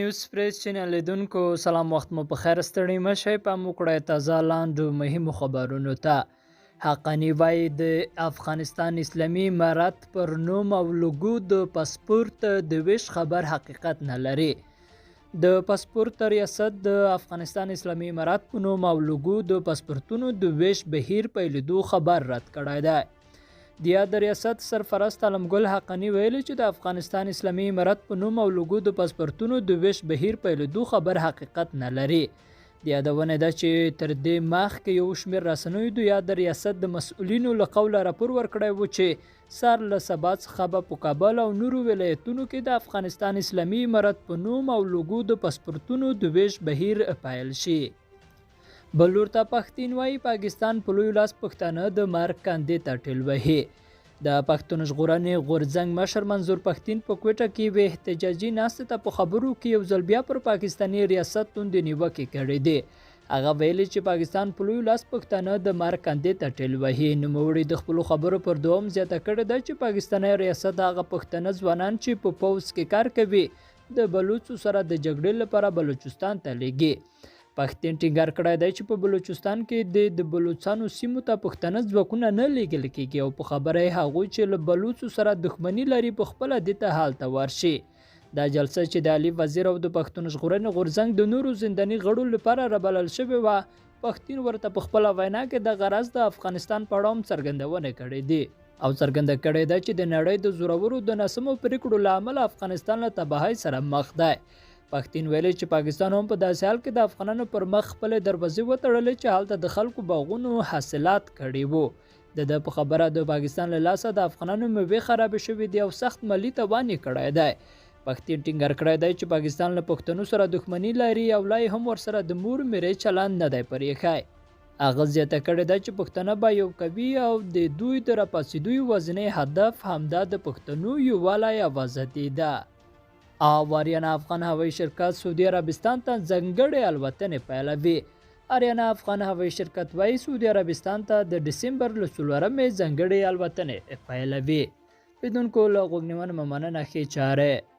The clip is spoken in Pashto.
نیوز پریس چینل لیدونکو سلام، وخت مو په خیر. ستړي مشئ، پام وکړئ تازه لاندو مهمو خبرونو ته. حقانی وایي د افغانستان اسلامي امارت پر نوم او لوګو د پاسپورت د ویش خبر حقیقت نه لري. د پاسپورت ریاست د افغانستان اسلامي امارت په نوم او لوګو د پاسپورتونو د ویش بهیر پیلېدو خبر رد کړی دی. د یاد ریاست سرپرست علمګل حقانی ویلي چې د افغانستان اسلامي امارت په نوم او لوګو د پاسپورتونو د ویش بهیر پیلېدو خبر حقیقت نه لري. د یادونه ده چې تر دې مخکې یو شمېر رسنیو د یاد ریاست د مسؤلینو له قوله راپور ورکړی و چې سار له سبا څخه به په کابل او نورو ولایتونو کې د افغانستان اسلامي امارت په نوم او لوګو د پاسپورتونو د ویش بهیر پیل شي. بل لور ته پښتون وایي پاکستان په لوی لاس پښتانه د مرګ کاندې ته ټېل وهي. د پښتون ژغورنې غورځنګ مشر منظور پښتين په کوټه کې وی احتجاجي ناستې ته په خبرو کې یو ځل بیا پر پاکستاني ریاست توندې نیوکې کړې دي. هغه ویلي چې پاکستان په لوی لاس پښتانه د مرګ کاندې ته ټېل وهي. نوموړي د خپلو خبرو پر دوام زیاته کړې ده چې پاکستاني ریاست هغه پښتانه ځوانان چې په پوځ کې کار کوي د بلوڅو سره د جګړې لپاره بلوچستان ته لیږي. پښتون ټینګار کړی دی چې په بلوچستان کې د بلوچستانو سیمو ته پښتانه ځواکونه نه لیږل کېږي او په خبره یې هغوی چې له بلوڅو سره دښمني لري په خپله دې ته هلته ورشي. دا جلسه چې د علي وزیر او د پښتون ژغورنې غورځنګ د نورو زنداني غړو لپاره رابلل شوې وه، پښتون ورته په خپله وینا کې د غرض د افغانستان په اړه هم څرګندونه کړې دي او څرګنده کړې ده چې د نړۍ د زورورو د ناسمو پرېکړو له امله افغانستان له تباهۍ سره مخ دی. پښتون ویلي چې پاکستان هم په داسې حال کې د افغانانو پر مخ خپلې دروازې وتړلې چې هلته د خلکو باغونو حاصلات کړي وو. د په خبره د پاکستان له لاسه د افغانانو میوې خرابې شوې دي او سخت مالي تاوان یې کړی دی. پښتون ټینګار کړی دی چې پاکستان له پښتنو سره دښمني لري او لا هم ورسره د مور میرې چلند نه دی پرېښی. هغه زیاته کړې ده چې پښتانه به یو کوي او د دوی د راپاڅېدو یوازینی هدف همدا د پښتنو یووالی او ازادي ده. آریانا افغان هوایي شرکت سعودي عربستان ته ځانګړې الوتنې پیلوي. آریانا افغان هوایي شرکت وايي سعودي عربستان ته د ډسمبر له 4 ځانګړې الوتنې پیلوي. لیدونکو له غوږ نیونې مننه، ښې چارې.